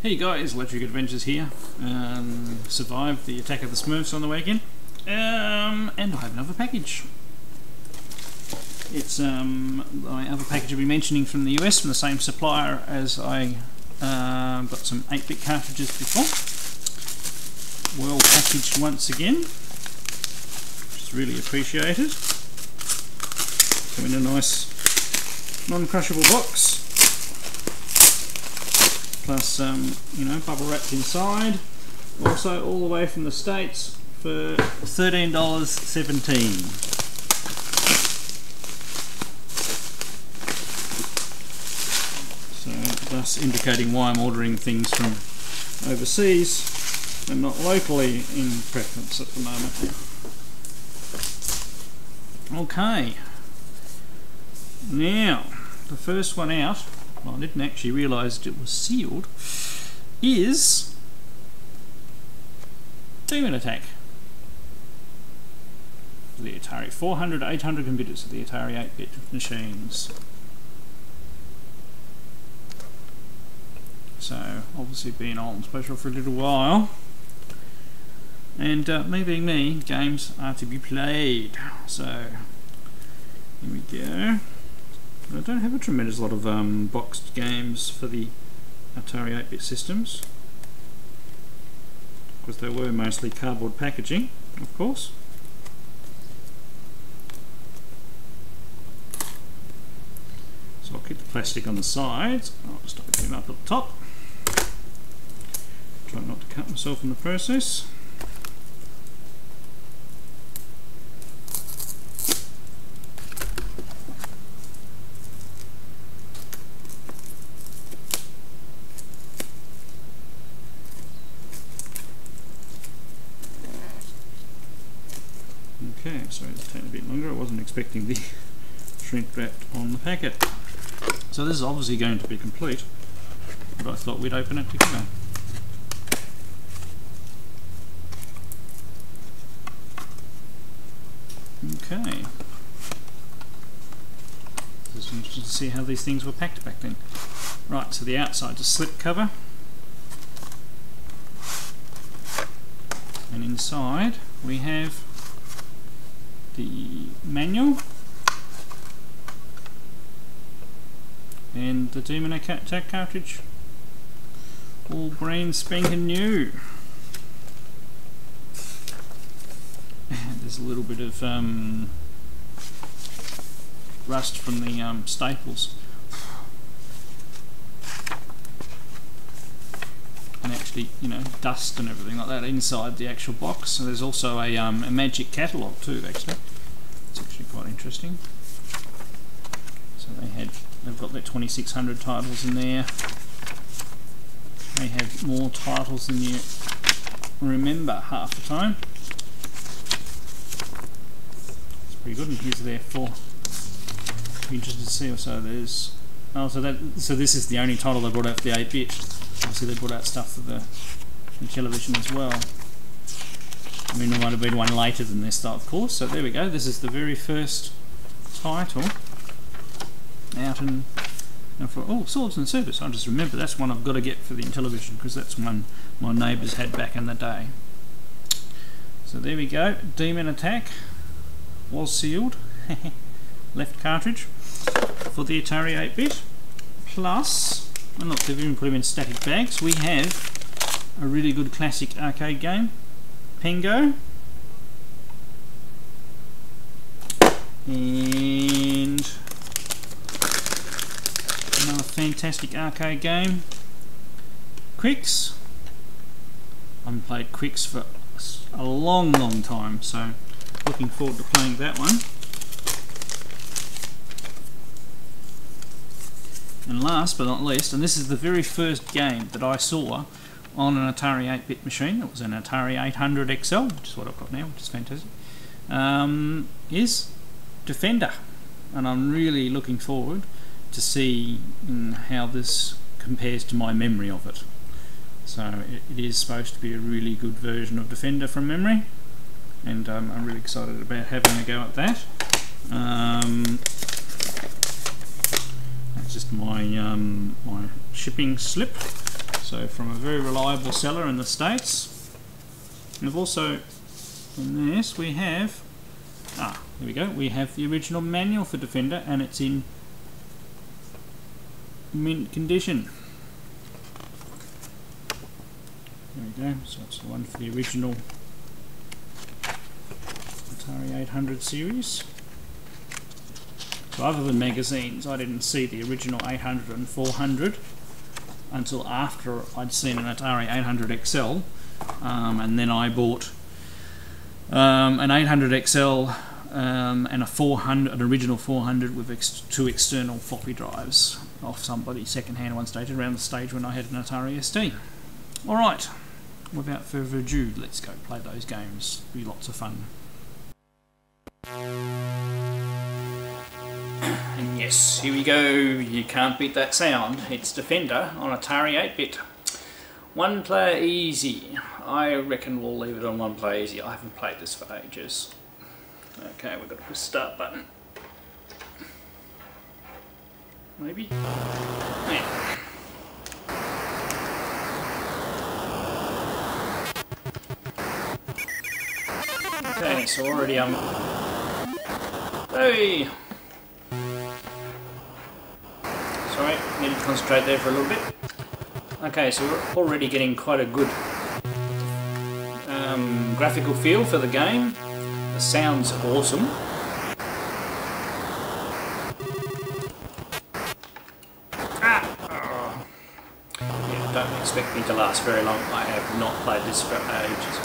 Hey guys, Electric Adventures here. Survived the attack of the Smurfs on the way again. And I have another package. It's my other package I'll be mentioning from the US, from the same supplier as I got some 8-bit cartridges before. Well packaged once again, which is really appreciated. Come in a nice non-crushable box. Plus, bubble wrapped inside. Also, all the way from the States for $13.17. So, thus indicating why I'm ordering things from overseas and not locally in preference at the moment. Okay. Now, the first one out, well, I didn't actually realise it was sealed, is Demon Attack for the Atari. 400 to 800 computers for the Atari 8-bit machines. So, obviously been on special for a little while. And me being me, games are to be played. So, here we go. I don't have a tremendous lot of boxed games for the Atari 8-bit systems, because they were mostly cardboard packaging, of course. So I'll keep the plastic on the sides. I'll just open them up at the top. Try not to cut myself in the process. Okay, sorry, it's taking a bit longer. I wasn't expecting the shrink wrapped on the packet. So this is obviously going to be complete, but I thought we'd open it together. Okay. Just interesting to see how these things were packed back then. Right, so the outside's a slip cover. And inside we have the manual and the Demon Attack cartridge, all brand spanking new. And there's a little bit of rust from the staples, and actually, dust and everything like that inside the actual box. So there's also a magic catalogue too, actually. It's actually quite interesting. So they've got their 2600 titles in there. They have more titles than you remember half the time. It's pretty good, and here's their four. Be interested to see. So there's so this is the only title they brought out for the 8-bit. Obviously they brought out stuff for the television as well. I mean, there might have been one later than this, though, of course. So there we go. This is the very first title out and for Swords and Service. I just remember that's one I've got to get for the television, because that's one my neighbours had back in the day. So there we go. Demon Attack was sealed. Left cartridge for the Atari 8-bit. Plus, and look, they've even put them in static bags. We have a really good classic arcade game, Pengo, and another fantastic arcade game, Quicks. I haven't played Quicks for a long time, so looking forward to playing that one. And last but not least, and this is the very first game that I saw on an Atari 8-bit machine, it was an Atari 800 XL, which is what I've got now, which is fantastic, is Defender. And I'm really looking forward to see how this compares to my memory of it. So it is supposed to be a really good version of Defender from memory, and I'm really excited about having a go at that. That's just my my shipping slip. So from a very reliable seller in the States. And I've also, in this we have, here we go, we have the original manual for Defender, and it's in mint condition. There we go, so it's the one for the original Atari 800 series. So other than magazines, I didn't see the original 800 and 400 until after I'd seen an Atari 800 XL, and then I bought an 800 XL and a 400, an original 400 with two external floppy drives off somebody second-hand at one stage, around the stage when I had an Atari ST. Alright, without further ado, let's go play those games. It'll be lots of fun. And yes, here we go. You can't beat that sound. It's Defender on Atari 8-bit. One player easy. I reckon we'll leave it on one player easy. I haven't played this for ages. Okay, we've got to push the start button. Maybe? Yeah. Okay, so already hey! Sorry, need to concentrate there for a little bit. Okay, so we're already getting quite a good graphical feel for the game. The sound's awesome. Yeah, don't expect me to last very long. I have not played this for ages.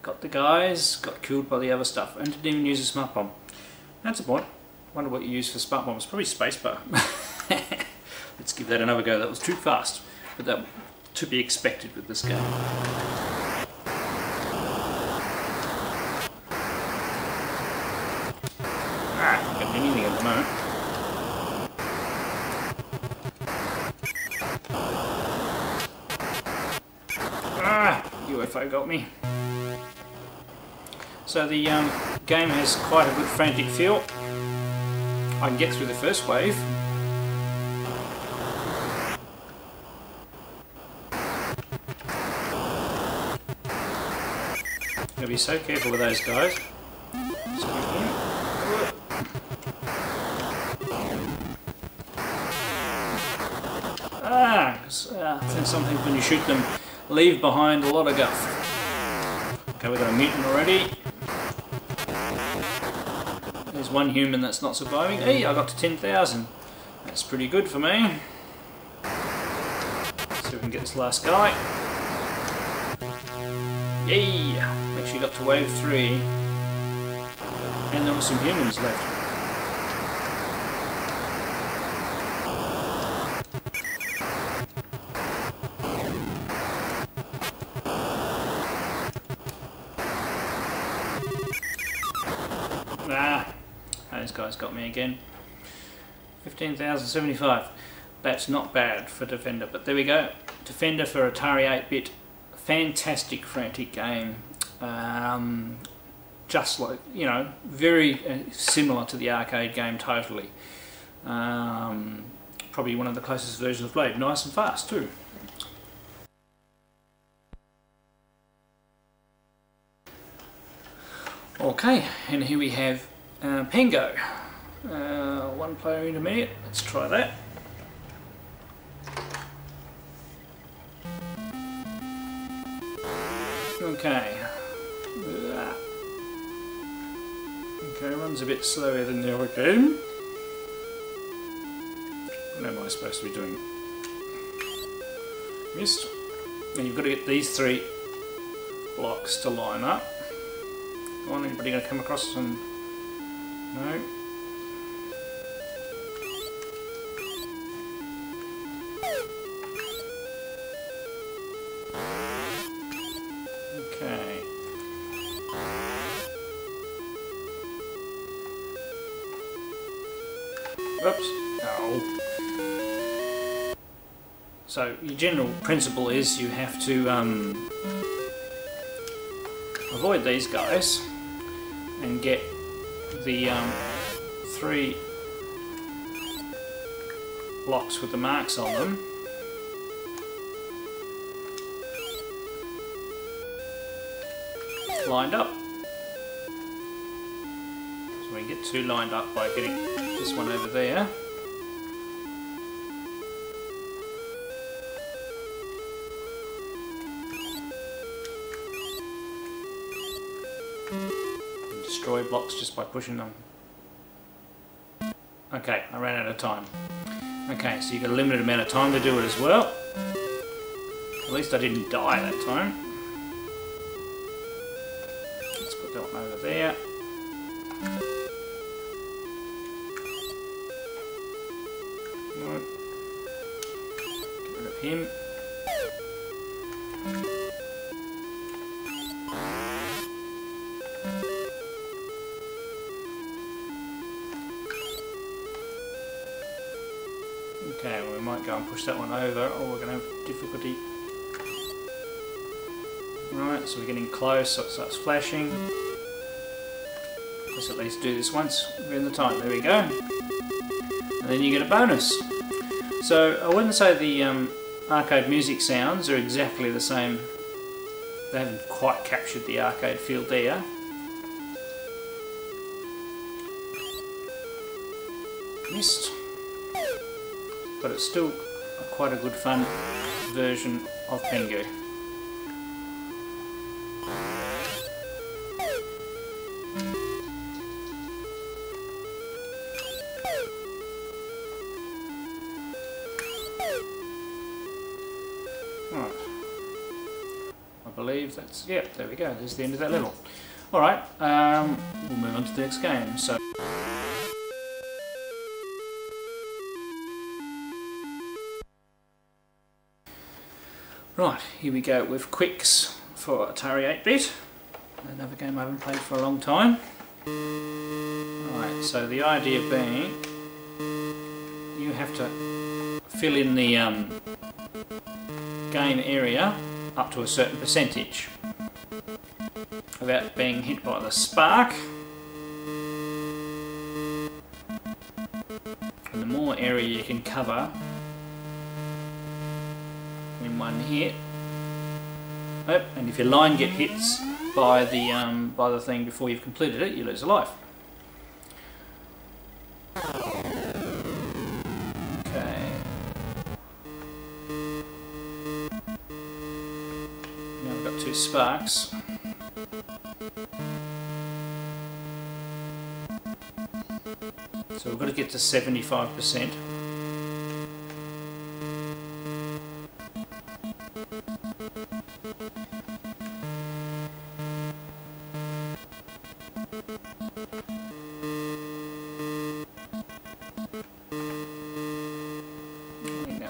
Got the guys, got killed by the other stuff, and didn't even use a smart bomb. That's a point. Wonder what you use for smart bombs. Probably spacebar. Let's give that another go. That was too fast, but that to be expected with this game. Not getting anything at the moment. UFO got me. So the game has quite a good frantic feel. I can get through the first wave. Gotta be so careful with those guys. And sometimes when you shoot them, leave behind a lot of guff. Okay, we've got a mutant already. There's one human that's not surviving. Hey, I got to 10,000. That's pretty good for me. See if we can get this last guy. Yay! Actually got to wave 3. And there were some humans left. Those guys got me again. 15,075. That's not bad for Defender, but there we go. Defender for Atari 8-bit. Fantastic, frantic game. Just like, you know, very similar to the arcade game totally. Probably one of the closest versions I've played. Nice and fast too. Okay, and here we have Pengo. One player intermediate. Let's try that. Okay. Okay, runs a bit slower than the other game. What am I supposed to be doing? Missed. And you've got to get these 3 blocks to line up. Come on, anybody going to come across some? No. Okay. Whoops. Oh. So your general principle is you have to avoid these guys and get the 3 blocks with the marks on them. Lined up. So we can get two lined up by getting this one over there. And destroy blocks just by pushing them. Okay, I ran out of time. Okay, so you've got a limited amount of time to do it as well. At least I didn't die that time. Let's put that one over there. Right. Get rid of him. Okay, well, we might go and push that one over, or we're going to have difficulty. Right, so we're getting close, so it starts flashing. Let's at least do this once we're in the time. There we go. And then you get a bonus. So I wouldn't say the arcade music sounds are exactly the same. They haven't quite captured the arcade feel there. Missed. But it's still quite a good fun version of Pengu. Right. I believe that's, yeah, there we go, there's the end of that level. Alright, we'll move on to the next game. So. Right, here we go with Quicks for Atari 8-bit. Another game I haven't played for a long time. Right, so the idea being you have to fill in the game area up to a certain percentage without being hit by the spark. And the more area you can cover in one hit. Yep, and if your line gets hits by the thing before you've completed it, you lose a life. Okay. Now we've got two sparks. So we've got to get to 75%.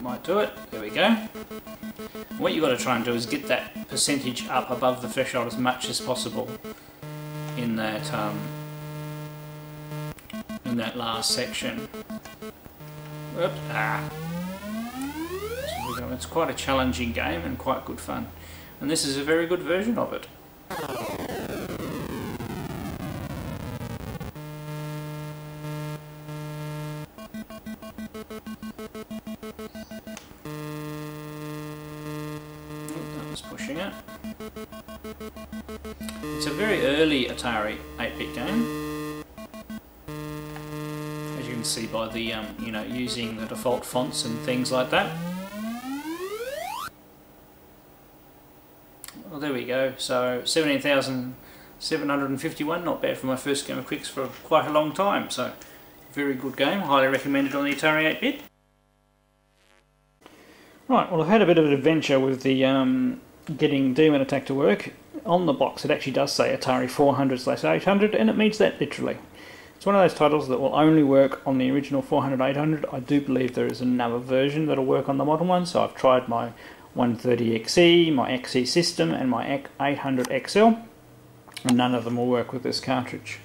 Might do it. There we go. What you've got to try and do is get that percentage up above the threshold as much as possible in that last section. Oops. Ah. So it's quite a challenging game and quite good fun, and this is a very good version of it. Pushing it. It's a very early Atari 8-bit game, as you can see by the you know, using the default fonts and things like that. Well, there we go. So 17,751, not bad for my first game of Quicks for quite a long time. So very good game, highly recommended on the Atari 8-bit. Right, well, I've had a bit of an adventure with the getting Demon Attack to work. On the box it actually does say Atari 400/800, and it means that literally. It's one of those titles that will only work on the original 400/800. I do believe there is another version that'll work on the modern one, so I've tried my 130XE, my XE system, and my 800XL, and none of them will work with this cartridge.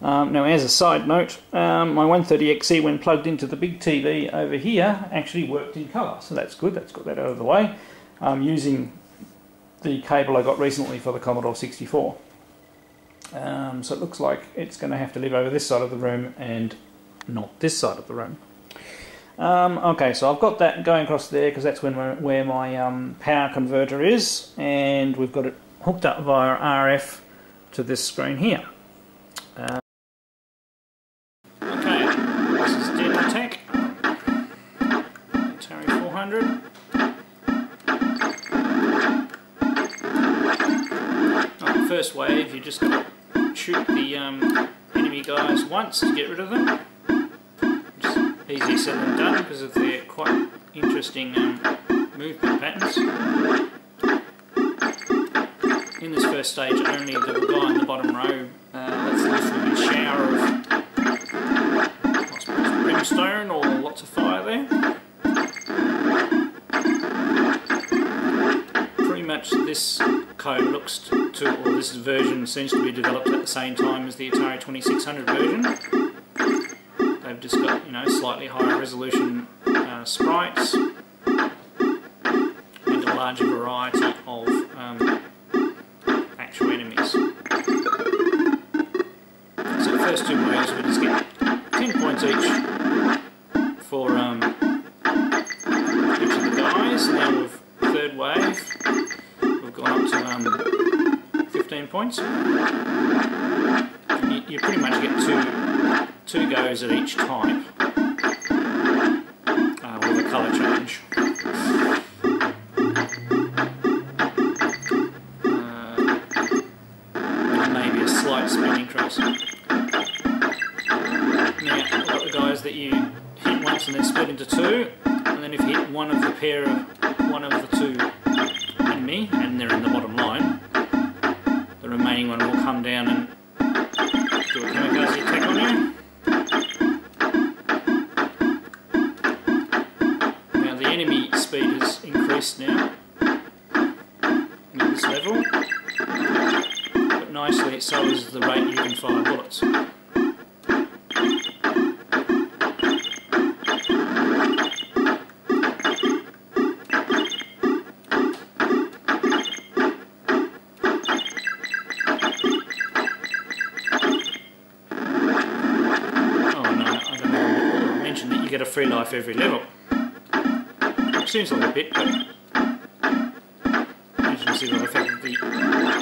Now, as a side note, my 130XE, when plugged into the big TV over here, actually worked in colour, so that's good. That's got that out of the way. Using the cable I got recently for the Commodore 64. So it looks like it's going to have to live over this side of the room and not this side of the room. Okay, so I've got that going across there because that's where my power converter is, and we've got it hooked up via RF to this screen here. Okay, this is Atari Atari 400. On the first wave, you just got to shoot the enemy guys once to get rid of them. Easier said than done because of their quite interesting movement patterns. In this first stage, only the guy in the bottom row lets loose with his shower of I suppose brimstone or lots of fire there. Pretty much this code looks to, or this version seems to be developed at the same time as the Atari 2600 version. They've just got, you know, slightly higher resolution sprites and a larger variety of actual enemies. So the first two waves we just get 10 points each for each of the guys. Now with the third wave we've gone up to 15 points. And you pretty much get two goes at each type with a colour change. And maybe a slight spin increase. Now, I've got the guys that you hit once and then split into two, and then if you hit one of the two enemy, and they're in the bottom line, the remaining one will come down and do a kamikaze attack on you. Now the enemy speed has increased now at this level, but nicely so is the rate you can fire bullets. Get a free life every level. Seems like a bit, but as you can see, the effect of the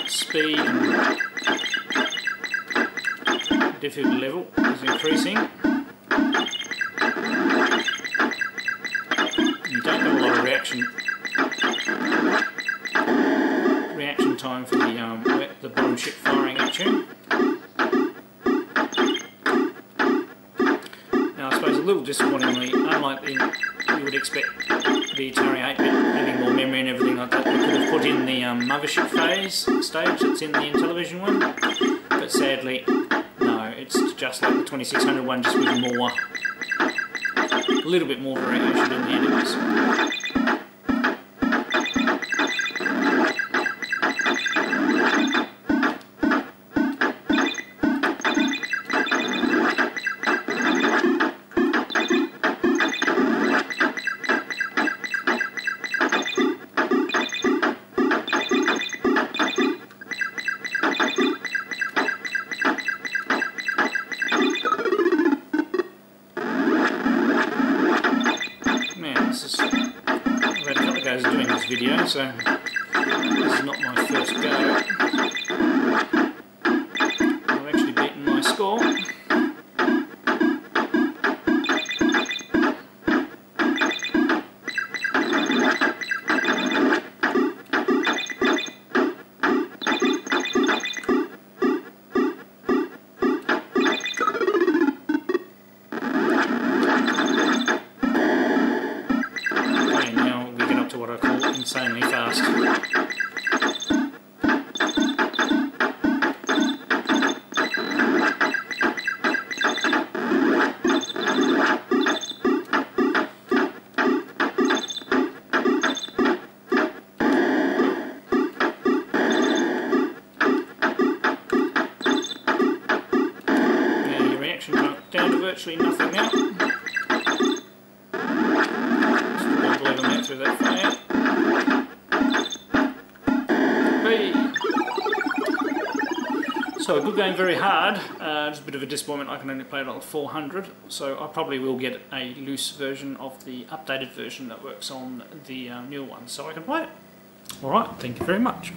speed and difficulty level is increasing. You don't get a lot of reaction time for the bottom ship firing at you. A little disappointingly, unlike you would expect the Atari 8-bit having more memory and everything like that, they could have put in the mothership stage that's in the Intellivision one, but sadly, no, it's just like the 2600 one, just with a little bit more variation in the enemies. I've had a couple of goes doing this video, so this is not my first go. I've actually beaten my score. What I call insanely fast. Now your reaction time down to virtually nothing now. Through that fire. Hey. So a good game, very hard. Just a bit of a disappointment. I can only play it on 400, so I probably will get a loose version of the updated version that works on the new one, so I can play it. Alright, thank you very much.